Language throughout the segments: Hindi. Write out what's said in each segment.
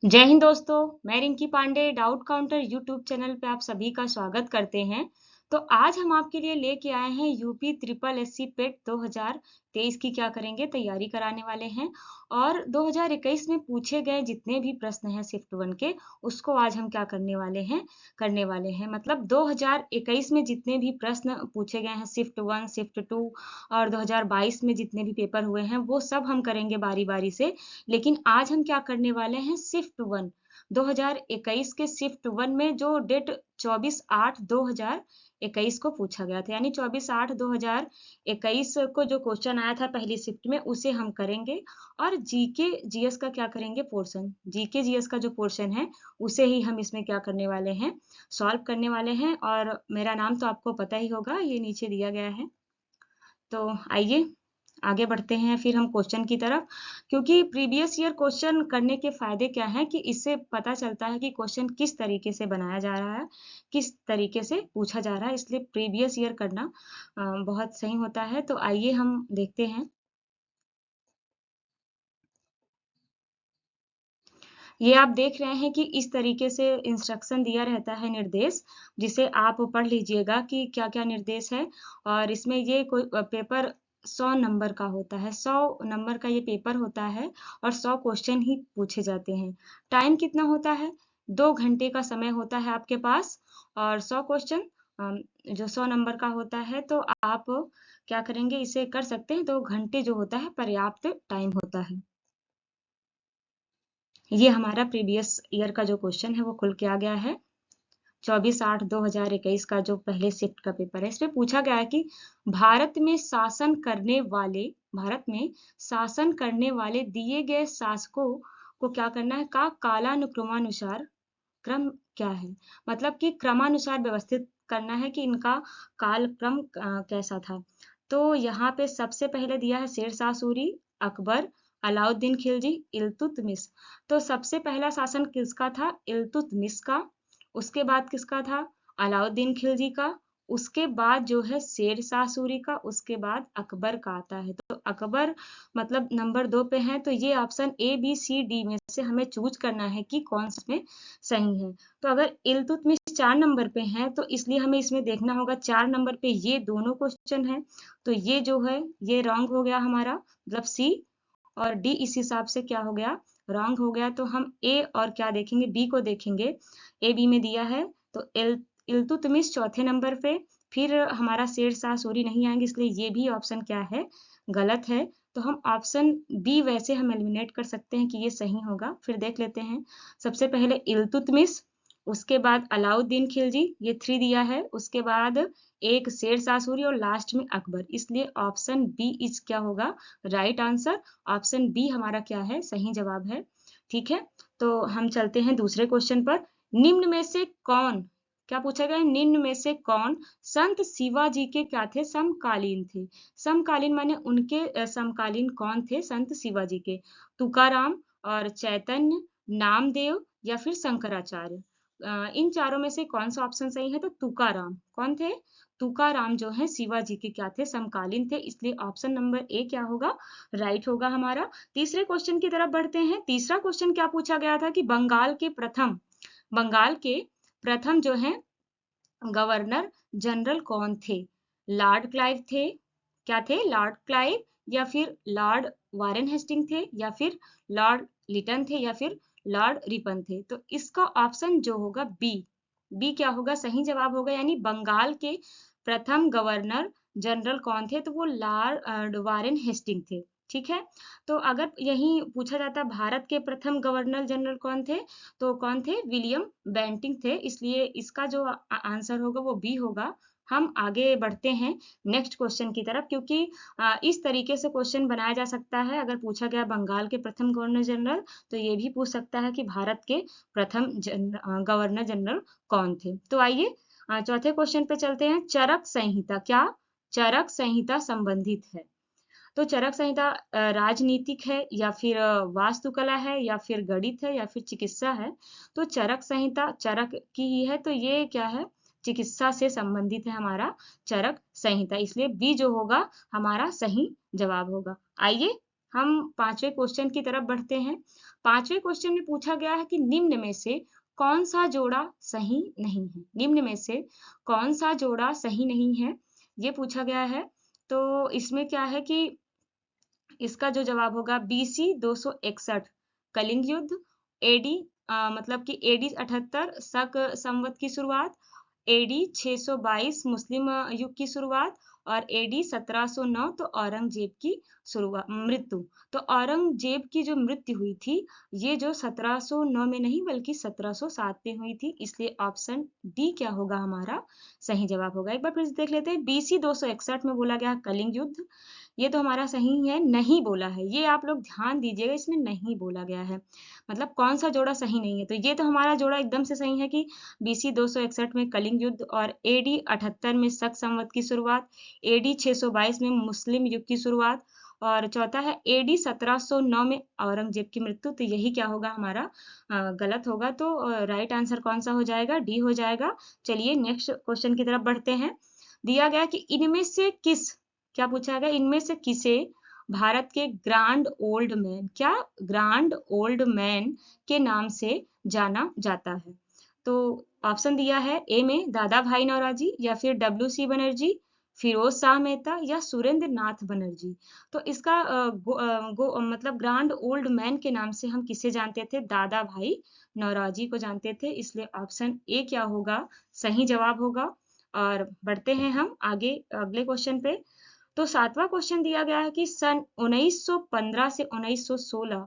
जय हिंद दोस्तों। मैं Rinki Pandey doubt counter YouTube channel पे आप सभी का स्वागत करते हैं। तो आज हम आपके लिए लेके आए हैं यूपी ट्रिपल एससी पेट 2023 की क्या करेंगे तैयारी कराने वाले हैं। और 2021 में पूछे गए जितने भी प्रश्न हैं शिफ्ट वन के, उसको आज हम क्या करने वाले हैं मतलब 2021 में जितने भी प्रश्न पूछे गए हैं शिफ्ट वन शिफ्ट टू और 2022 में जितने भी पेपर हुए हैं वो सब हम करेंगे बारी बारी से। लेकिन आज हम क्या करने वाले हैं शिफ्ट वन 2021 के शिफ्ट वन में जो डेट 24/8/2021 को पूछा गया था, यानी 24/8/2021 को जो क्वेश्चन आया था पहली शिफ्ट में उसे हम करेंगे। और जीके जीएस का क्या करेंगे पोर्शन, जीके जीएस का जो पोर्शन है उसे ही हम इसमें क्या करने वाले हैं, सॉल्व करने वाले हैं। और मेरा नाम तो आपको पता ही होगा, ये नीचे दिया गया है। तो आइए आगे बढ़ते हैं फिर हम क्वेश्चन की तरफ। क्योंकि प्रीवियस ईयर क्वेश्चन करने के फायदे क्या हैं कि इससे पता चलता है कि क्वेश्चन किस तरीके से बनाया जा रहा है, किस तरीके से पूछा जा रहा है, इसलिए प्रीवियस ईयर करना बहुत सही होता है। तो आइए हम देखते हैं। ये आप देख रहे हैं कि इस तरीके से इंस्ट्रक्शन दिया रहता है, निर्देश, जिसे आप पढ़ लीजिएगा कि क्या-क्या निर्देश है। और इसमें ये कोई पेपर 100 नंबर का होता है, 100 नंबर का ये पेपर होता है और 100 क्वेश्चन ही पूछे जाते हैं। टाइम कितना होता है? 2 घंटे का समय होता है आपके पास। और 100 क्वेश्चन जो 100 नंबर का होता है, तो आप क्या करेंगे, इसे कर सकते हैं। 2 घंटे जो होता है पर्याप्त टाइम होता है। ये हमारा प्रीवियस ईयर का जो क्वेश्चन है वो खुल के आ गया है। 24/8/2021 का जो पहले शिफ्ट का पेपर है, इसमें पूछा गया है कि भारत में शासन करने वाले भारत में शासन करने वाले दिए गए शासकों को क्या करना है का कालानुक्रमानुसार क्रम क्या है। मतलब कि क्रमानुसार व्यवस्थित करना है कि इनका कालक्रम कैसा था। तो यहाँ पे सबसे पहले दिया है शेरशाह सूरी, अकबर, अलाउद्दीन खिलजी, इल्तुतमिश। तो सबसे पहला शासन किसका था? इल्तुतमिश का। उसके बाद किसका था? अलाउद्दीन खिलजी का। उसके बाद जो है शेरशाह सूरी का, उसके बाद अकबर का आता है। तो अकबर मतलब नंबर 2 पे है। तो ये option a b c d में से हमें चूज करना है कि कौन इसमें सही है। तो अगर इल्तुतमिश 4 नंबर पे है तो इसलिए हमें इसमें देखना होगा 4 नंबर पे ये दोनों क्वेश्चन है। तो ये जो है ये रॉन्ग हो गया हमारा, मतलब सी। और डी इस हिसाब से क्या हो गया, रॉन्ग हो गया। तो हम ए और क्या देखेंगे, बी को देखेंगे। ए बी में दिया है तो इल्तुतमिश चौथे नंबर पे, फिर हमारा शेरशाह सूरी नहीं आएंगे, इसलिए ये भी ऑप्शन क्या है, गलत है। तो हम ऑप्शन बी वैसे हम एलिमिनेट कर सकते हैं कि ये सही होगा। फिर देख लेते हैं। सबसे पहले इल्तुतमिश, उसके बाद अलाउद्दीन खिलजी, ये 3 दिया है। उसके बाद एक शेरशाह सूरी और लास्ट में अकबर, इसलिए ऑप्शन बी इज क्या होगा, राइट आंसर। ऑप्शन बी हमारा क्या है, सही जवाब है। ठीक है। तो हम चलते हैं दूसरे क्वेश्चन पर। निम्न में से कौन, क्या पूछा गया है, निम्न में से कौन संत शिवाजी के क्या थे, समकालीन थे। समकालीन माने उनके समकालीन कौन थे संत शिवाजी के? तुकाराम और चैतन्य, नामदेव या फिर शंकराचार्य। इन चारों में से कौन सा ऑप्शन सही है? तो तुकाराम। कौन थे? तुकाराम जो है शिवाजी के क्या थे, समकालीन थे, इसलिए ऑप्शन नंबर ए क्या होगा, राइट होगा हमारा। तीसरे क्वेश्चन की तरफ बढ़ते हैं। तीसरा क्वेश्चन क्या पूछा गया था कि बंगाल के प्रथम जो है गवर्नर जनरल कौन थे? लॉर्ड क्लाइव थे, क्या थे, लॉर्ड क्लाइव, या फिर लॉर्ड वारेन हेस्टिंग थे, या फिर लॉर्ड लिटन थे, या फिर लॉर्ड रिपन थे। तो इसका ऑप्शन जो होगा बी, बी क्या होगा, सही जवाब होगा। यानी बंगाल के प्रथम गवर्नर जनरल कौन थे? तो वो लॉर्ड वारेन हेस्टिंग थे। ठीक है। तो अगर यही पूछा जाता भारत के प्रथम गवर्नर जनरल कौन थे, तो कौन थे, विलियम बेंटिंक थे, इसलिए इसका जो आंसर होगा वो बी होगा। हम आगे बढ़ते हैं नेक्स्ट क्वेश्चन की तरफ। क्योंकि इस तरीके से क्वेश्चन बनाया जा सकता है। अगर पूछा गया बंगाल के प्रथम गवर्नर जनरल, तो ये भी पूछ सकता है कि भारत के प्रथम गवर्नर जनरल कौन थे। तो आइए चौथे क्वेश्चन पे चलते हैं। चरक संहिता क्या चरक संहिता संबंधित है? तो चरक संहिता राजनीतिक है, या फिर वास्तुकला है, या फिर गणित है, या फिर चिकित्सा है। तो चरक संहिता चरक की ही है, तो ये क्या है, चिकित्सा से संबंधित है हमारा चरक संहिता, इसलिए बी जो होगा हमारा सही जवाब होगा। आइए हम पांचवें क्वेश्चन की तरफ बढ़ते हैं। 5वें क्वेश्चन में पूछा गया है कि निम्न में से कौन सा जोड़ा सही नहीं है, निम्न में से कौन सा जोड़ा सही नहीं है, ये पूछा गया है। तो इसमें क्या है कि इसका जो जवाब होगा BC 261 कलिंग युद्ध, AD मतलब कि AD 78 शक संवत की शुरुआत, AD 622 मुस्लिम युग की शुरुआत और AD 1709 तो औरंगजेब की शुरुआत मृत्यु। तो औरंगजेब की जो मृत्यु हुई थी ये जो 1709 में नहीं बल्कि 1707 में हुई थी, इसलिए ऑप्शन डी क्या होगा हमारा सही जवाब होगा। एक बार फिर से देख लेते हैं। BC 261 में बोला गया कलिंग युद्ध, ये तो हमारा सही है, नहीं बोला है, ये आप लोग ध्यान दीजिएगा, इसमें नहीं बोला गया है, मतलब कौन सा जोड़ा सही नहीं है। तो ये तो हमारा जोड़ा एकदम से सही है कि BC 261 में कलिंग युद्ध और AD 78 में शक संवत की शुरुआत, AD 622 में मुस्लिम युग की शुरुआत और चौथा है AD 1709 में औरंगजेब की मृत्यु। तो यही क्या होगा हमारा गलत होगा। तो राइट आंसर कौन सा हो जाएगा, डी हो जाएगा। चलिए नेक्स्ट क्वेश्चन की तरफ बढ़ते हैं। दिया गया कि इनमें से किस, क्या पूछा गया, इनमें से किसे भारत के ग्रांड ओल्ड मैन, क्या ग्रांड ओल्ड मैन के नाम से जाना जाता है। तो ऑप्शन दिया है ए में दादा भाई नौरोजी या फिर WC बनर्जी, फिरोज शाह मेहता या सुरेंद्र नाथ बनर्जी। तो इसका मतलब ग्रांड ओल्ड मैन के नाम से हम किसे जानते थे, दादा भाई नौरोजी को जानते थे, इसलिए ऑप्शन ए क्या होगा सही जवाब होगा। और बढ़ते हैं हम आगे अगले क्वेश्चन पे। तो 7वां क्वेश्चन दिया गया है कि सन 1915 से 1916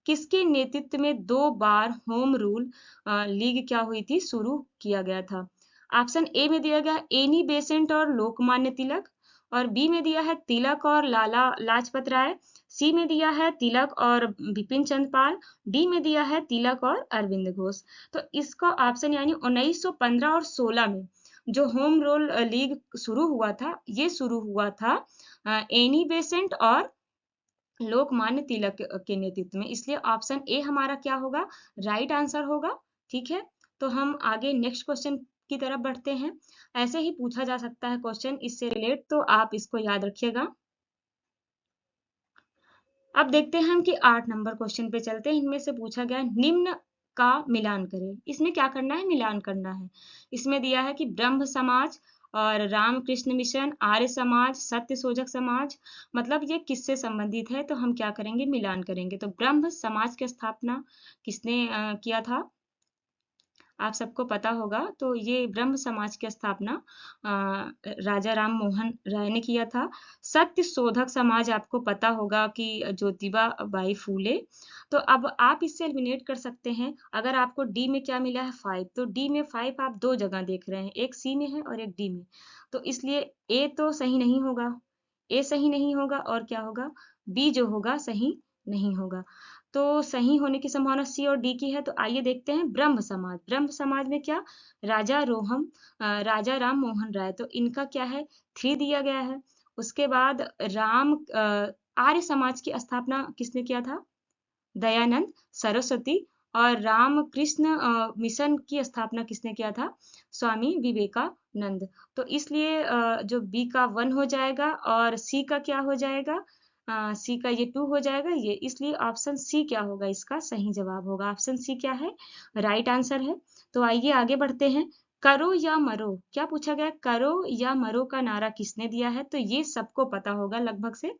किसके नेतृत्व में 2 बार होम रूल लीग क्या हुई थी, शुरू किया गया था। ऑप्शन ए में दिया गया है एनी बेसेंट और लोकमान्य तिलक, और बी में दिया है तिलक और लाला लाजपत राय, सी में दिया है तिलक और बिपिन चंद्र पाल, डी में दिया है तिलक और अरविंद घोष। तो इसका ऑप्शन यानी 1915 और 16 में जो होम रूल लीग शुरू हुआ था, ये शुरू हुआ था एनी बेसेंट और लोकमान्य तिलक के नेतृत्व में, इसलिए ऑप्शन ए हमारा क्या होगा राइट आंसर होगा। ठीक है, तो हम आगे नेक्स्ट क्वेश्चन की तरफ बढ़ते हैं। ऐसे ही पूछा जा सकता है क्वेश्चन इससे रिलेट, तो आप इसको याद रखिएगा। अब देखते हैं हम कि 8 नंबर क्वेश्चन पे चलते हैं। इनमें से पूछा गया निम्न का मिलान करें, इसमें क्या करना है, मिलान करना है। इसमें दिया है कि ब्रह्म समाज और रामकृष्ण मिशन, आर्य समाज, सत्य शोधक समाज, मतलब ये किससे संबंधित है, तो हम क्या करेंगे मिलान करेंगे। तो ब्रह्म समाज की स्थापना किसने किया था, आप सबको पता होगा। तो ये ब्रह्म समाज की स्थापना राजा राम मोहन राय ने किया था। सत्य शोधक समाज आपको पता होगा कि ज्योतिबा बाई फूले। तो अब आप इससे एलिमिनेट कर सकते हैं। अगर आपको डी में क्या मिला है 5, तो डी में 5 आप 2 जगह देख रहे हैं, एक सी में है और एक डी में, तो इसलिए ए तो सही नहीं होगा, ए सही नहीं होगा और क्या होगा बी जो होगा सही नहीं होगा। तो सही होने की संभावना सी और डी की है। तो आइए देखते हैं ब्रह्म समाज। ब्रह्म समाज में क्या राजा राम मोहन राय, तो इनका क्या है 3 दिया गया है। उसके बाद आर्य समाज की स्थापना किसने किया था, दयानंद सरस्वती, और रामकृष्ण मिशन की स्थापना किसने किया था, स्वामी विवेकानंद। तो इसलिए जो बी का 1 हो जाएगा और सी का क्या हो जाएगा, सी का ये 2 हो जाएगा ये, इसलिए ऑप्शन सी क्या होगा इसका सही जवाब होगा। ऑप्शन सी क्या है राइट आंसर है। तो आइए आगे बढ़ते हैं। करो या मरो, क्या पूछा गया, करो या मरो का नारा किसने दिया है, तो ये सबको पता होगा लगभग से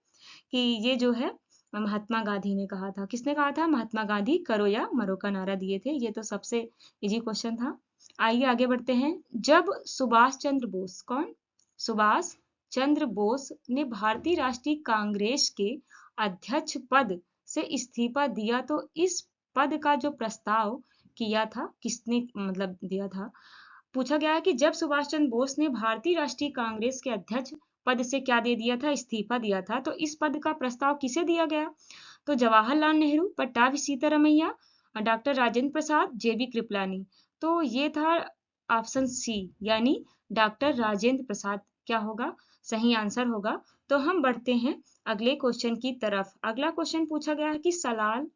कि ये जो है महात्मा गांधी ने कहा था। किसने कहा था, महात्मा गांधी करो या मरो का नारा दिए थे। ये तो सबसे इजी क्वेश्चन था। आइए आगे बढ़ते हैं। जब सुभाष चंद्र बोस, कौन, सुभाष चंद्र बोस ने भारतीय राष्ट्रीय कांग्रेस के अध्यक्ष पद से इस्तीफा दिया, तो इस पद का जो प्रस्ताव किया था किसने मतलब दिया था। पूछा गया है कि जब सुभाष चंद्र बोस ने भारतीय राष्ट्रीय कांग्रेस के अध्यक्ष पद से क्या दे दिया था, इस्तीफा दिया था, तो इस पद का प्रस्ताव किसे दिया गया, तो जवाहरलाल नेहरू, पट्टाभी सीतारमैया, डॉक्टर राजेंद्र प्रसाद, JB कृपलानी। तो ये था ऑप्शन सी यानी डॉक्टर राजेंद्र प्रसाद क्या होगा सही आंसर होगा। तो हम बढ़ते हैं अगले क्वेश्चन की तरफ। अगला क्वेश्चन पूछा गया है कि सलाल,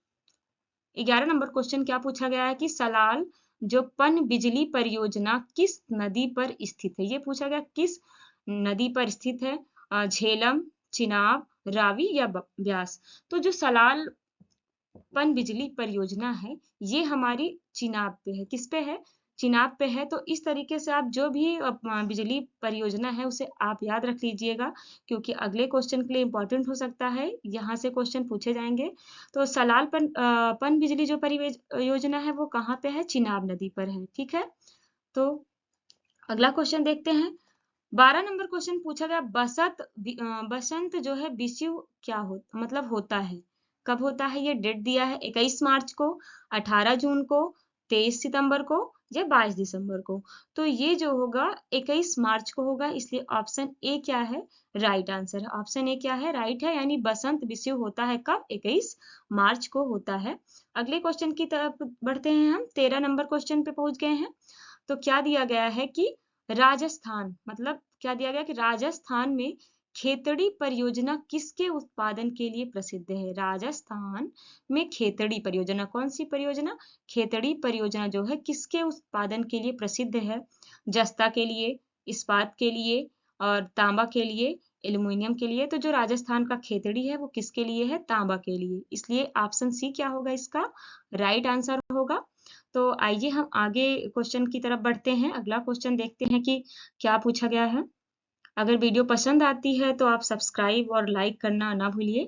11 नंबर क्वेश्चन क्या पूछा गया है कि सलाल जो पन बिजली परियोजना किस नदी पर स्थित है, ये पूछा गया किस नदी पर स्थित है, झेलम, चिनाब, रावी या ब्यास। तो जो सलाल पनबिजली परियोजना है, ये हमारी चिनाब पे है। किस पे है? चिनाब पे है। तो इस तरीके से आप जो भी बिजली परियोजना है उसे आप याद रख लीजिएगा, क्योंकि अगले क्वेश्चन के लिए इम्पोर्टेंट हो सकता है, यहाँ से क्वेश्चन पूछे जाएँगे। तो सलाल पनबिजली जो योजना है वो कहाँ पे है? चिनाब नदी पर है, ठीक है? तो अगला क्वेश्चन देखते हैं। 12 नंबर क्वेश्चन पूछा गया, बसंत जो है विषुव क्या मतलब होता है, कब होता है? ये डेट दिया है 21 मार्च को, 18 जून को, 23 सितंबर को या 22 दिसंबर को। तो ये जो होगा 21 मार्च को होगा, इसलिए ऑप्शन ए क्या है? राइट आंसर है। ऑप्शन ए क्या है? राइट है, यानी बसंत विषुव होता है कब? 21 मार्च को होता है। अगले क्वेश्चन की तरफ बढ़ते हैं हम। 13 नंबर क्वेश्चन पे पहुंच गए हैं। तो क्या दिया गया है कि राजस्थान, मतलब क्या दिया गया कि राजस्थान में खेतड़ी परियोजना किसके उत्पादन के लिए प्रसिद्ध है? राजस्थान में खेतड़ी परियोजना, कौन सी परियोजना? खेतड़ी परियोजना जो है किसके उत्पादन के लिए प्रसिद्ध है? जस्ता के लिए, इस्पात के लिए और तांबा के लिए, एल्युमिनियम के लिए। तो जो राजस्थान का खेतड़ी है वो किसके लिए है? तांबा के लिए। इसलिए ऑप्शन सी क्या होगा इसका? राइट आंसर होगा। तो आइए हम आगे क्वेश्चन की तरफ बढ़ते हैं। अगला क्वेश्चन देखते हैं कि क्या पूछा गया है। अगर वीडियो पसंद आती है तो आप सब्सक्राइब और लाइक करना ना भूलिए।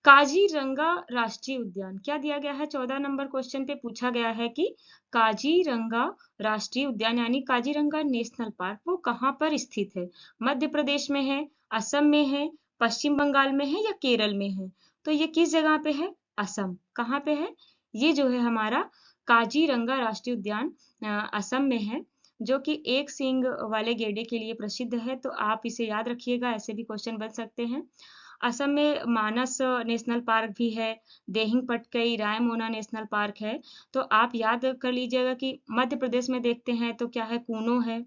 काजीरंगा राष्ट्रीय उद्यान क्या दिया गया है? 14 नंबर क्वेश्चन पे पूछा गया है कि काजीरंगा राष्ट्रीय उद्यान यानी काजीरंगा नेशनल पार्क वो कहाँ पर स्थित है? मध्य प्रदेश में है, असम में है, पश्चिम बंगाल में है या केरल में है? तो ये किस जगह पे है? असम। कहाँ पे है? ये जो है हमारा काजीरंगा राष्ट्रीय उद्यान असम में है, जो कि एक सींग वाले गैंडे के लिए प्रसिद्ध है। तो आप इसे याद रखिएगा, ऐसे भी क्वेश्चन बन सकते हैं। असम में मानस नेशनल पार्क भी है, देहिंग पटकई रायमोना नेशनल पार्क है। तो आप याद कर लीजिएगा कि मध्य प्रदेश में देखते हैं तो क्या है? कूनो है,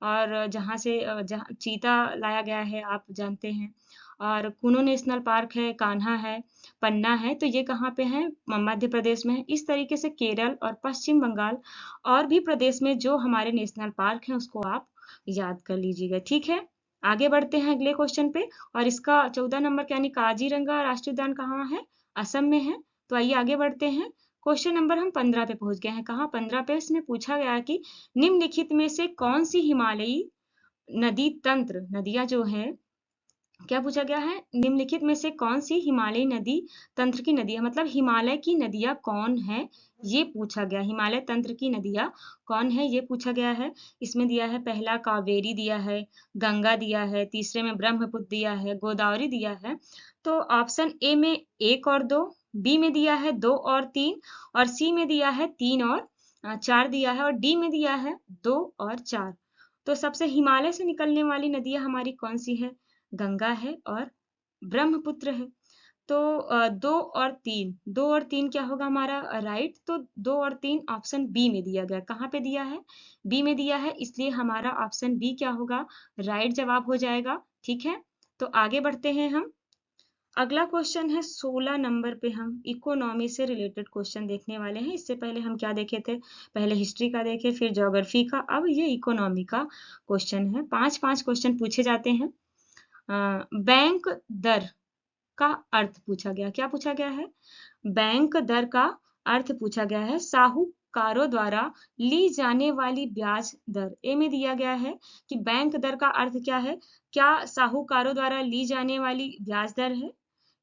और जहाँ चीता लाया गया है आप जानते हैं, और कूनो नेशनल पार्क है, कान्हा है, पन्ना है। तो ये कहाँ पे है? मध्य प्रदेश में है। इस तरीके से केरल और पश्चिम बंगाल और भी प्रदेश में जो हमारे नेशनल पार्क हैं उसको आप याद कर लीजिएगा, ठीक है? आगे बढ़ते हैं अगले क्वेश्चन पे। और इसका 14 नंबर यानी काजीरंगा राष्ट्रीय उद्यान कहाँ है? असम में है। तो आइए आगे बढ़ते हैं। क्वेश्चन नंबर हम 15 पे पहुंच गए हैं। कहाँ? 15 पे इसमें पूछा गया कि निम्नलिखित में से कौन सी हिमालयी नदी तंत्र नदियां जो है, क्या पूछा गया है? निम्नलिखित में से कौन सी हिमालयी नदी तंत्र की नदियां, मतलब हिमालय की नदियां कौन है, ये पूछा गया। हिमालय तंत्र की नदियां कौन है ये पूछा गया है। इसमें दिया है, पहला कावेरी दिया है, गंगा दिया है, तीसरे में ब्रह्मपुत्र दिया है, गोदावरी दिया है। तो ऑप्शन ए में 1 और 2, बी में दिया है 2 और 3, और सी में दिया है 3 और 4 दिया है, और डी में दिया है 2 और 4। तो सबसे हिमालय से निकलने वाली नदियां हमारी कौन सी है? गंगा है और ब्रह्मपुत्र है। तो 2 और 3 क्या होगा हमारा? राइट। तो 2 और 3 ऑप्शन बी में दिया गया। कहाँ पे दिया है? बी में दिया है, इसलिए हमारा ऑप्शन बी क्या होगा? राइट जवाब हो जाएगा, ठीक है? तो आगे बढ़ते हैं हम। अगला क्वेश्चन है 16 नंबर पे, हम इकोनॉमी से रिलेटेड क्वेश्चन देखने वाले हैं। इससे पहले हम क्या देखे थे? पहले हिस्ट्री का देखे, फिर ज्योग्राफी का, अब ये इकोनॉमी का क्वेश्चन है। 5-5 क्वेश्चन पूछे जाते हैं। बैंक दर का अर्थ पूछा गया। क्या पूछा गया है? बैंक दर का अर्थ पूछा गया है। साहूकारों द्वारा ली जाने वाली ब्याज दर। ए में दिया गया है कि बैंक दर का अर्थ क्या है? क्या साहूकारों द्वारा ली जाने वाली ब्याज दर है,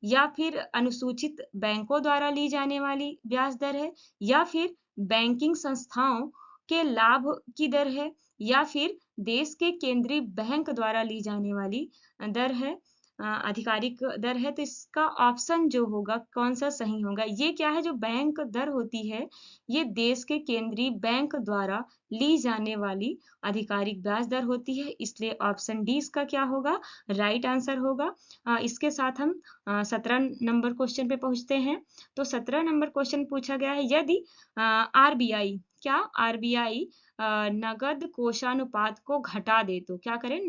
या फिर अनुसूचित बैंकों द्वारा ली जाने वाली ब्याज दर है, या फिर बैंकिंग संस्थाओं के लाभ की दर है, या फिर देश के केंद्रीय बैंक द्वारा ली जाने वाली दर है, आधिकारिक दर है। तो इसका ऑप्शन जो होगा कौन सा सही होगा? ये क्या है? जो बैंक दर होती है ये देश के केंद्रीय बैंक द्वारा ली जाने वाली आधिकारिक ब्याज दर होती है, इसलिए ऑप्शन डी इसका क्या होगा? राइट आंसर होगा। इसके साथ हम 17 नंबर क्वेश्चन पे पहुंचते हैं। तो 17 नंबर क्वेश्चन पूछा गया है, यदि आरबीआई क्या आरबीआई नगद कोषानुपात को घटा दे तो क्या करें?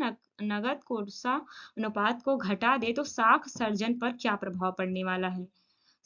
नगद कोषानुपात को घटा दे तो साख सर्जन पर क्या प्रभाव पड़ने वाला है?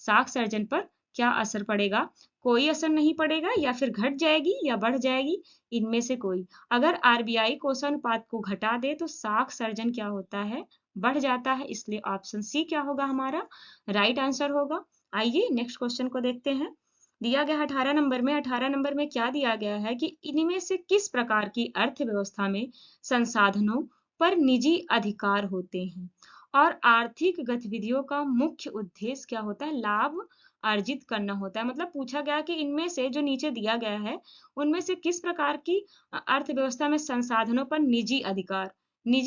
साख सर्जन पर क्या असर पड़ेगा? कोई असर नहीं पड़ेगा, या फिर घट जाएगी या बढ़ जाएगी, इनमें से कोई। अगर आरबीआई कोषानुपात को घटा दे तो साख सर्जन क्या होता है? बढ़ जाता है, इसलिए ऑप्शन सी क्या होगा हमारा? राइट आंसर होगा। आइए नेक्स्ट क्वेश्चन को देखते हैं। दिया गया 18 नंबर में क्या दिया गया है कि इनमें से किस प्रकार की अर्थव्यवस्था में संसाधनों पर निजी अधिकार होते हैं और आर्थिक गतिविधियों का मुख्य उद्देश्य क्या होता है? लाभ अर्जित करना होता है। मतलब पूछा गया कि इनमें से जो नीचे दिया गया है, उनमें से किस प्रकार की अर्थव्यवस्था में संसाधनों पर निजी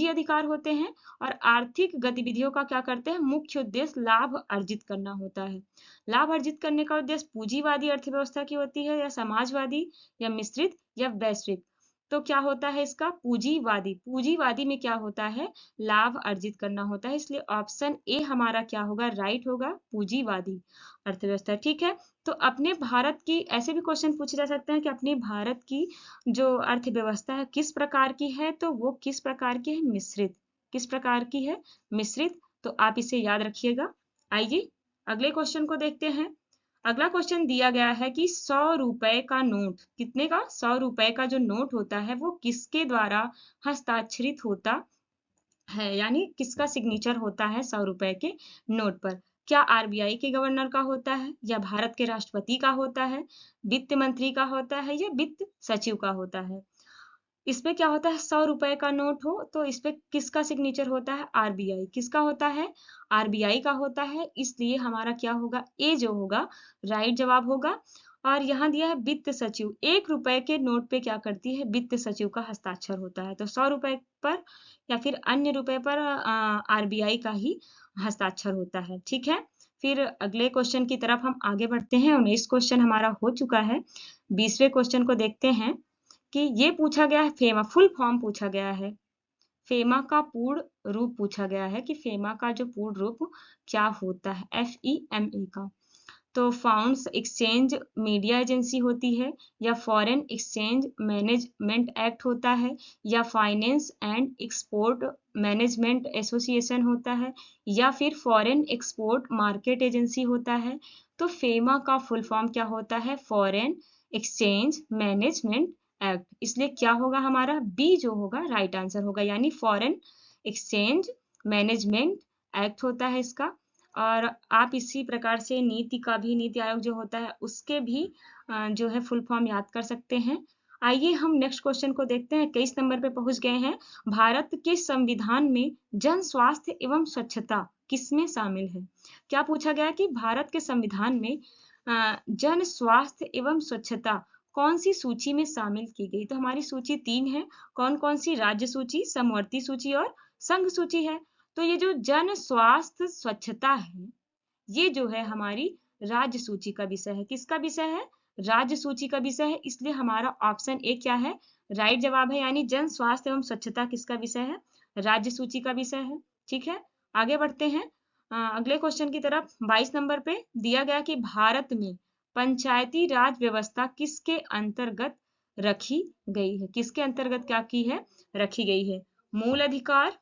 अधिकार होते हैं और आर्थिक गतिविधियों का क्या करते हैं? मुख्य उद्देश्य लाभ अर्जित करना होता है। लाभ अर्जित करने का उद्देश्य पूंजीवादी अर्थव्यवस्था की होती है या समाजवादी या मिश्रित या वैश्विक? तो क्या होता है इसका? पूंजीवादी। पूंजीवादी में क्या होता है? लाभ अर्जित करना होता है, इसलिए ऑप्शन ए हमारा क्या होगा? राइट होगा, पूंजीवादी अर्थव्यवस्था। ठीक है, तो अपने भारत की ऐसे भी क्वेश्चन पूछे जा सकते हैं कि अपने भारत की जो अर्थव्यवस्था है किस प्रकार की है? तो वो किस प्रकार की है? मिश्रित। किस प्रकार की है? मिश्रित। तो आप इसे याद रखिएगा। आइए अगले क्वेश्चन को देखते हैं। अगला क्वेश्चन दिया गया है कि 100 रुपए का नोट, कितने का? 100 रुपए का जो नोट होता है वो किसके द्वारा हस्ताक्षरित होता है, यानी किसका सिग्नेचर होता है 100 रुपए के नोट पर? क्या आरबीआई के गवर्नर का होता है या भारत के राष्ट्रपति का होता है, वित्त मंत्री का होता है या वित्त सचिव का होता है? इसमें क्या होता है? 100 रुपए का नोट हो तो इस पे किसका सिग्नेचर होता है? आरबीआई। किसका होता है? आरबीआई का होता है, इसलिए हमारा क्या होगा? ए जो होगा राइट जवाब होगा। और यहाँ दिया है वित्त सचिव। 1 रुपए के नोट पे क्या करती है? वित्त सचिव का हस्ताक्षर होता है। तो 100 रुपए पर या फिर अन्य रुपए पर आरबीआई का ही हस्ताक्षर होता है। ठीक है, फिर अगले क्वेश्चन की तरफ हम आगे बढ़ते हैं। 19 क्वेश्चन हमारा हो चुका है। 20वें क्वेश्चन को देखते हैं कि ये पूछा गया है फेमा, फुल फॉर्म पूछा गया है। फेमा का पूर्ण रूप पूछा गया है कि फेमा का जो पूर्ण रूप क्या होता है? FEMA का। तो फाउंड्स एक्सचेंज मीडिया एजेंसी होती है या फॉरेन एक्सचेंज मैनेजमेंट एक्ट होता है या finance and export management association होता है या फिर फॉरेन एक्सपोर्ट मार्केट एजेंसी होता है? तो फेमा का फुल फॉर्म क्या होता है? Foreign exchange management act. इसलिए क्या होगा हमारा? बी जो होगा राइट आंसर होगा, यानी फॉरेन एक्सचेंज मैनेजमेंट एक्ट होता है इसका। और आप इसी प्रकार से नीति आयोग जो होता है उसके भी जो है फुल फॉर्म याद कर सकते हैं। आइए हम नेक्स्ट क्वेश्चन को देखते हैं। 21 नंबर पे पहुंच गए हैं। भारत के संविधान में जन स्वास्थ्य एवं स्वच्छता किसमें शामिल है? क्या पूछा गया कि भारत के संविधान में जन स्वास्थ्य एवं स्वच्छता कौन सी सूची में शामिल की गई? तो हमारी सूची 3 है। कौन कौन सी? राज्य सूची, समवर्ती सूची और संघ सूची है। तो ये जो जन स्वास्थ्य स्वच्छता है, ये जो है हमारी राज्य सूची का विषय है। किसका विषय है? राज्य सूची का विषय है, इसलिए हमारा ऑप्शन ए क्या है? राइट जवाब है, यानी जन स्वास्थ्य एवं स्वच्छता किसका विषय है? राज्य सूची का विषय है। ठीक है, आगे बढ़ते हैं अगले क्वेश्चन की तरफ। 22 नंबर पे दिया गया कि भारत में पंचायती राज व्यवस्था किसके अंतर्गत रखी गई है? किसके अंतर्गत क्या की है? रखी गई है। मूल अधिकार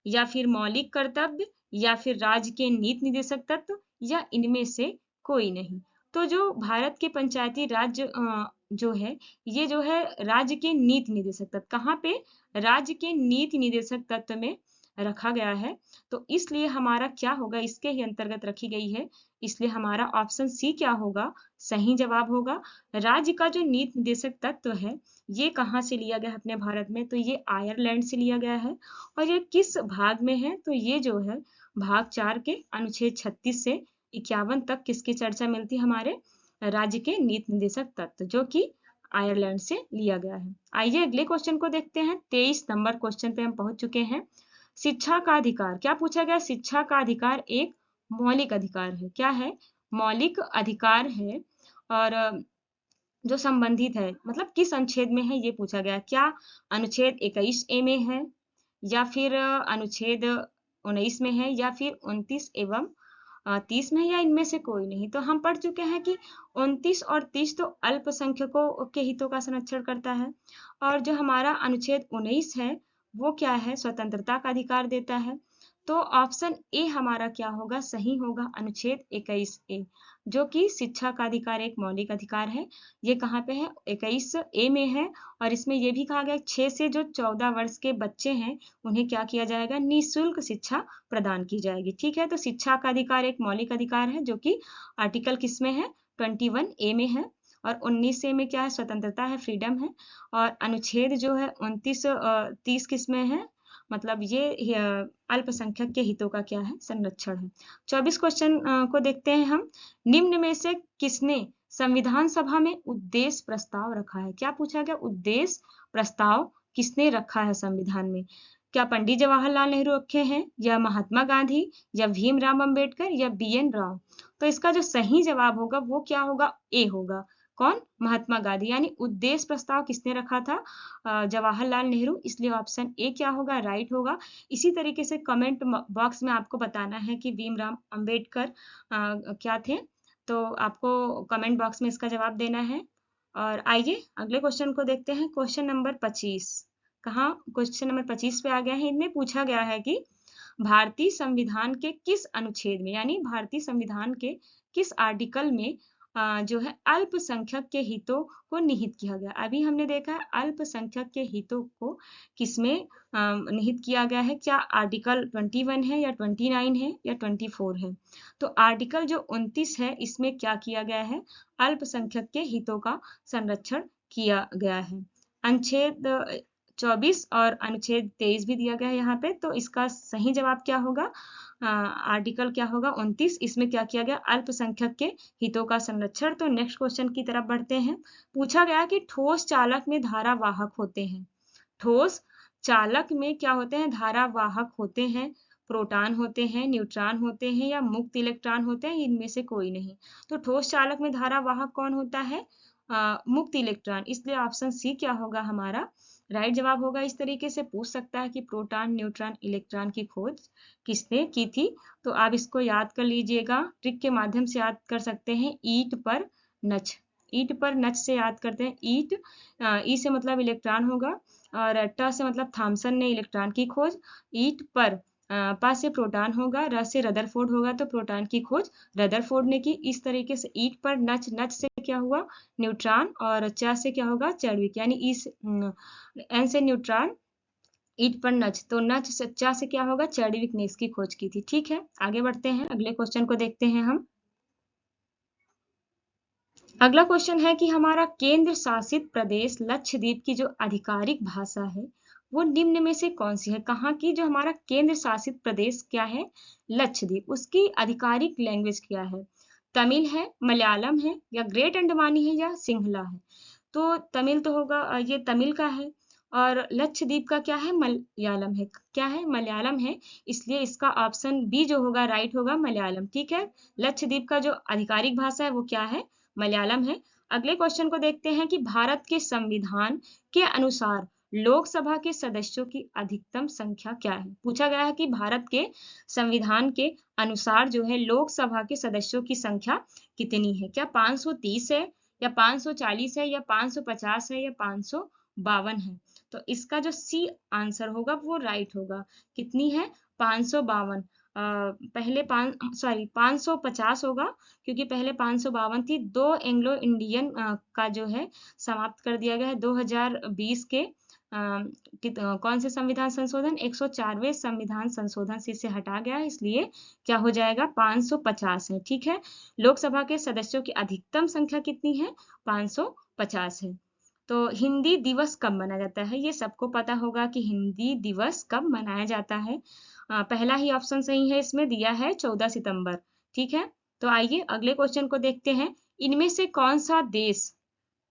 या फिर मौलिक कर्तव्य या फिर राज्य के नीति निर्देशक तत्व या इनमें से कोई नहीं? तो जो भारत के पंचायती राज्य जो है, ये जो है राज्य के नीति निर्देशक तत्व, कहाँ पे? राज्य के नीति निर्देशक तत्व में रखा गया है। तो इसलिए हमारा क्या होगा? इसके ही अंतर्गत रखी गई है, इसलिए हमारा ऑप्शन सी क्या होगा? सही जवाब होगा। राज्य का जो नीति निर्देशक तत्व है, ये कहाँ से लिया गया है अपने भारत में? तो ये आयरलैंड से लिया गया है। और ये किस भाग में है? तो ये जो है भाग 4 के अनुच्छेद 36 से 51 तक किसकी चर्चा मिलती है? हमारे राज्य के नीति निर्देशक तत्व, जो कि आयरलैंड से लिया गया है। आइए अगले क्वेश्चन को देखते हैं। 23 नंबर क्वेश्चन पे हम पहुंच चुके हैं। शिक्षा का अधिकार, क्या पूछा गया? शिक्षा का अधिकार एक मौलिक अधिकार है। क्या है? मौलिक अधिकार है। और जो संबंधित है, मतलब किस अनुच्छेद में है, ये पूछा गया। क्या अनुच्छेद 21A में है या फिर अनुच्छेद 19 में है या फिर 29 एवं 30 में, या इनमें से कोई नहीं? तो हम पढ़ चुके हैं कि 29 और 30 तो अल्पसंख्यकों के हितों का संरक्षण करता है, और जो हमारा अनुच्छेद 19 है वो क्या है? स्वतंत्रता का अधिकार देता है। तो ऑप्शन ए हमारा क्या होगा, सही होगा, अनुच्छेद 21A, जो कि शिक्षा का अधिकार एक मौलिक अधिकार है। ये कहाँ पे है, 21A में है। और इसमें ये भी कहा गया 6 से जो 14 वर्ष के बच्चे हैं उन्हें क्या किया जाएगा, निःशुल्क शिक्षा प्रदान की जाएगी। ठीक है, तो शिक्षा का अधिकार एक मौलिक अधिकार है, जो कि आर्टिकल किस में है, 21A में है। और 19A में क्या है, स्वतंत्रता है, फ्रीडम है। और अनुच्छेद जो है 30 किस में है, मतलब ये अल्पसंख्यक के हितों का क्या है, संरक्षण है। 24 क्वेश्चन को देखते हैं हम। निम्न में से किसने संविधान सभा में उद्देश्य प्रस्ताव रखा है? क्या पूछा गया, उद्देश्य प्रस्ताव किसने रखा है संविधान में? क्या पंडित जवाहरलाल नेहरू रखे हैं, या महात्मा गांधी, या भीमराव अंबेडकर, या BN राव? तो इसका जो सही जवाब होगा वो क्या होगा, ए होगा। कौन, महात्मा गांधी। यानी उद्देश्य प्रस्ताव किसने रखा था, जवाहरलाल नेहरू, इसलिए ऑप्शन ए क्या होगा, राइट होगा। इसी तरीके से कमेंट बॉक्स में आपको बताना है कि भीमराव अंबेडकर क्या थे, तो आपको कमेंट बॉक्स में इसका जवाब देना है। और आइए अगले क्वेश्चन को देखते हैं, क्वेश्चन नंबर 25। कहाँ, क्वेश्चन नंबर 25 पे आ गया है। इनमें पूछा गया है कि भारतीय संविधान के किस अनुच्छेद में, यानी भारतीय संविधान के किस आर्टिकल में जो है अल्पसंख्यक के हितों को निहित किया गया। अभी हमने देखा है अल्पसंख्यक के हितों को किसमें निहित किया गया है, क्या आर्टिकल 21 है, या 29 है, या 24 है? तो आर्टिकल जो 29 है इसमें क्या किया गया है, अल्पसंख्यक के हितों का संरक्षण किया गया है। अनुच्छेद 24 और अनुच्छेद 23 भी दिया गया है यहाँ पे, तो इसका सही जवाब क्या होगा, आर्टिकल क्या होगा 29, इसमें क्या किया गया, अल्पसंख्यक के हितों का संरक्षण। तो नेक्स्ट क्वेश्चन की तरफ बढ़ते हैं। पूछा गया कि ठोस चालक में धारावाहक होते हैं, ठोस चालक में क्या होते हैं, धारावाहक होते हैं, प्रोटॉन होते हैं, न्यूट्रॉन होते हैं, या मुक्त इलेक्ट्रॉन होते हैं, इनमें से कोई नहीं। तो ठोस चालक में धारावाहक कौन होता है, मुक्त इलेक्ट्रॉन, इसलिए ऑप्शन सी क्या होगा हमारा, राइट जवाब होगा। इस तरीके से पूछ सकता है कि प्रोटॉन, न्यूट्रॉन, इलेक्ट्रॉन की खोज किसने की थी, तो आप इसको याद कर लीजिएगा, ट्रिक के माध्यम से याद कर सकते हैं, ईट पर नच, ईट पर नच से याद करते हैं। ईट, ई से मतलब इलेक्ट्रॉन होगा, और ट से मतलब थॉमसन ने इलेक्ट्रॉन की खोज, ईट पर पा से प्रोटॉन होगा, र से रदरफोर्ड होगा, तो प्रोटॉन की खोज रदरफोर्ड ने की। इस तरीके से ईट पर नच, नच से क्या हुआ, न्यूट्रॉन, और च से क्या होगा, चैडविक, यानी एन से न्यूट्रॉन, ईट पर नच, तो नच से चा से क्या होगा, चैडविक ने इसकी खोज की थी। ठीक है, आगे बढ़ते हैं, अगले क्वेश्चन को देखते हैं हम। अगला क्वेश्चन है कि हमारा केंद्र शासित प्रदेश लक्षद्वीप की जो आधिकारिक भाषा है वो निम्न में से कौन सी है? कहाँ की जो हमारा केंद्र शासित प्रदेश क्या है, लक्षद्वीप, उसकी आधिकारिक लैंग्वेज क्या है? तमिल है, मलयालम है, या ग्रेट अंडमानी है, या सिंहला है? तो तमिल तो होगा, ये तमिल का है। और लक्षद्वीप का क्या है, मलयालम है। क्या है, मलयालम है, इसलिए इसका ऑप्शन बी जो होगा राइट होगा, मलयालम। ठीक है, लक्षद्वीप का जो आधिकारिक भाषा है वो क्या है, मलयालम है। अगले क्वेश्चन को देखते हैं कि भारत के संविधान के अनुसार लोकसभा के सदस्यों की अधिकतम संख्या क्या है? पूछा गया है कि भारत के संविधान के अनुसार जो है लोकसभा के सदस्यों की संख्या कितनी है? क्या 530 है, या 540 है, या 550 है, या 552 है? तो इसका जो सी आंसर होगा वो राइट होगा। कितनी है, 552। पहले 550 होगा, क्योंकि पहले 552 थी। 2 एंग्लो इंडियन का जो है समाप्त कर दिया गया है 2020 के कौन से संविधान संशोधन, 104वें संविधान संशोधन से इसे हटा गया है, इसलिए क्या हो जाएगा, 550 है। ठीक है, लोकसभा के सदस्यों की अधिकतम संख्या कितनी है, 550 है। तो हिंदी दिवस कब मनाया जाता है? ये सबको पता होगा कि हिंदी दिवस कब मनाया जाता है। पहला ही ऑप्शन सही है, इसमें दिया है 14 सितंबर। ठीक है, तो आइए अगले क्वेश्चन को देखते हैं। इनमें से कौन सा देश,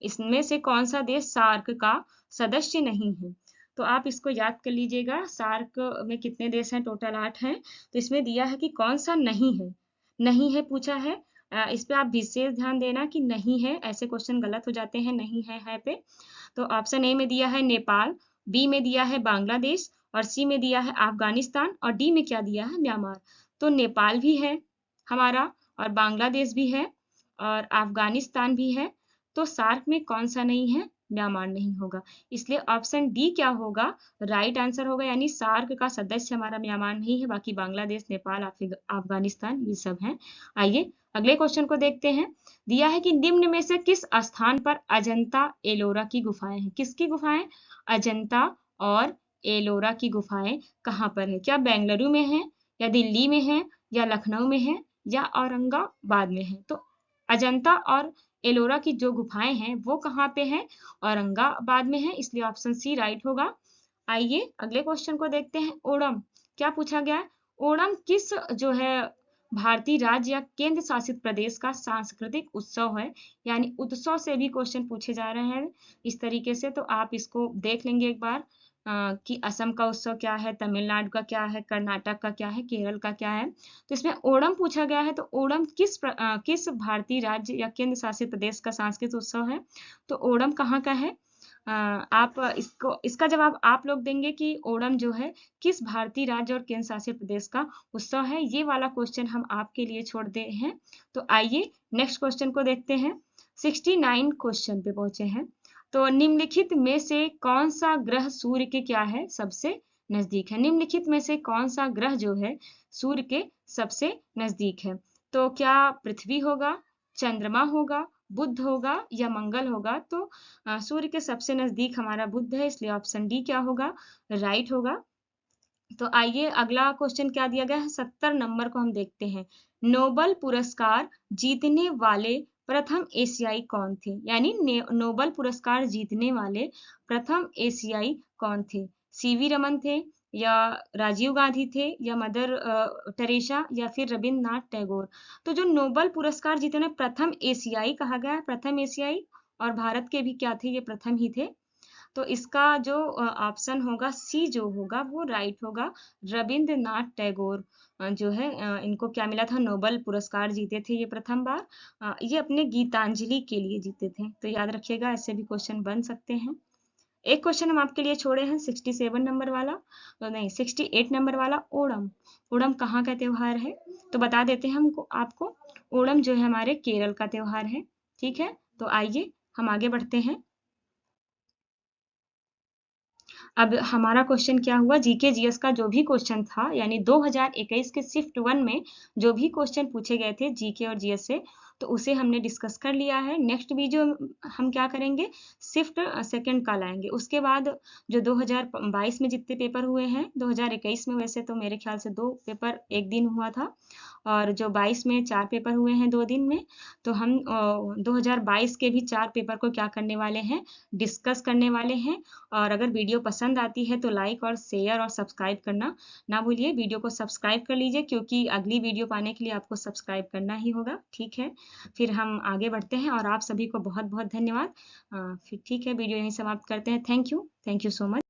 इसमें से कौन सा देश सार्क का सदस्य नहीं है? तो आप इसको याद कर लीजिएगा, सार्क में कितने देश हैं, टोटल 8 हैं। तो इसमें दिया है कि कौन सा नहीं है, नहीं है पूछा है। इस पे आप विशेष ध्यान देना कि नहीं है, ऐसे क्वेश्चन गलत हो जाते हैं नहीं है पे। तो ऑप्शन ए में दिया है नेपाल, बी में दिया है बांग्लादेश, और सी में दिया है अफगानिस्तान, और डी में क्या दिया है, म्यांमार। तो नेपाल भी है हमारा, और बांग्लादेश भी है, और अफगानिस्तान भी है। तो सार्क में कौन सा नहीं है, म्यांमार नहीं होगा। इसलिए ऑप्शन डी क्या होगा, राइट आंसर होगा, यानी सार्क का सदस्य हमारा म्यांमार नहीं है, बाकी बांग्लादेश, नेपाल, अफगानिस्तान ये सब हैं। आइए अगले क्वेश्चन को देखते हैं। दिया है कि निम्न में से किस स्थान पर अजंता एलोरा की गुफाएं हैं? किसकी गुफाएं? अजंता और एलोरा की गुफाएं कहाँ पर है? क्या बेंगलुरु में है, या दिल्ली में है, या लखनऊ में है, या औरंगाबाद में है? तो अजंता और एलोरा की जो गुफाएं हैं वो कहाँ पे हैं? औरंगाबाद में है, इसलिए ऑप्शन सी राइट होगा। आइए अगले क्वेश्चन को देखते हैं। ओणम क्या पूछा गया है? ओणम किस जो है भारतीय राज्य या केंद्र शासित प्रदेश का सांस्कृतिक उत्सव है? यानी उत्सव से भी क्वेश्चन पूछे जा रहे हैं इस तरीके से, तो आप इसको देख लेंगे एक बार कि असम का उत्सव क्या है, तमिलनाडु का क्या है, कर्नाटक का क्या है, केरल का क्या है। तो इसमें ओणम पूछा गया है, तो ओणम किस भारतीय राज्य या केंद्र शासित प्रदेश का सांस्कृतिक उत्सव है? तो ओणम कहाँ का है? आप इसका जवाब आप लोग देंगे कि ओणम जो है किस भारतीय राज्य और केंद्र शासित प्रदेश का उत्सव है। ये वाला क्वेश्चन हम आपके लिए छोड़ दे हैं। तो आइए नेक्स्ट क्वेश्चन को देखते हैं। 69 क्वेश्चन पे पहुंचे हैं। तो निम्नलिखित में से कौन सा ग्रह सूर्य के क्या है, सबसे नजदीक है? निम्नलिखित में से कौन सा ग्रह जो है सूर्य के सबसे नजदीक है? तो क्या पृथ्वी होगा, चंद्रमा होगा, बुध होगा, या मंगल होगा? तो सूर्य के सबसे नजदीक हमारा बुध है, इसलिए ऑप्शन डी क्या होगा, राइट होगा। तो आइए अगला क्वेश्चन क्या दिया गया है, 70 नंबर को हम देखते हैं। नोबल पुरस्कार जीतने वाले प्रथम एशियाई कौन थे? यानी नोबल पुरस्कार जीतने वाले प्रथम एशियाई कौन थे? सीवी रमन थे, या राजीव गांधी थे, या मदर टेरेसा, या फिर रविन्द्रनाथ टैगोर? तो जो नोबल पुरस्कार जीतने प्रथम एशियाई कहा गया है, प्रथम एशियाई, और भारत के भी क्या थे, ये प्रथम ही थे। तो इसका जो ऑप्शन होगा सी जो होगा वो राइट होगा। रविंद्रनाथ टैगोर जो है इनको क्या मिला था, नोबेल पुरस्कार जीते थे ये प्रथम बार। ये अपने गीतांजलि के लिए जीते थे, तो याद रखिएगा, ऐसे भी क्वेश्चन बन सकते हैं। एक क्वेश्चन हम आपके लिए छोड़े हैं 67 नंबर वाला, तो नहीं 68 नंबर वाला। ओणम, ओणम कहाँ का त्योहार है? तो बता देते हैं हमको आपको। ओणम जो है हमारे केरल का त्योहार है। ठीक है, तो आइए हम आगे बढ़ते हैं। अब हमारा क्वेश्चन क्या हुआ, जीके जीएस का जो भी क्वेश्चन था, यानी 2021 के शिफ्ट 1 में जो भी क्वेश्चन पूछे गए थे जीके और जीएस से, तो उसे हमने डिस्कस कर लिया है। नेक्स्ट वीडियो हम क्या करेंगे, शिफ्ट सेकंड का लाएंगे। उसके बाद जो 2022 में जितने पेपर हुए हैं, 2021 में वैसे तो मेरे ख्याल से 2 पेपर एक दिन हुआ था, और जो 22 में 4 पेपर हुए हैं 2 दिन में, तो हम 2022 के भी 4 पेपर को क्या करने वाले हैं, डिस्कस करने वाले हैं। और अगर वीडियो पसंद आती है तो लाइक और शेयर और सब्सक्राइब करना ना भूलिए। वीडियो को सब्सक्राइब कर लीजिए, क्योंकि अगली वीडियो पाने के लिए आपको सब्सक्राइब करना ही होगा। ठीक है, फिर हम आगे बढ़ते हैं, और आप सभी को बहुत बहुत धन्यवाद। फिर ठीक है, वीडियो यहीं समाप्त करते हैं। Thank you so much.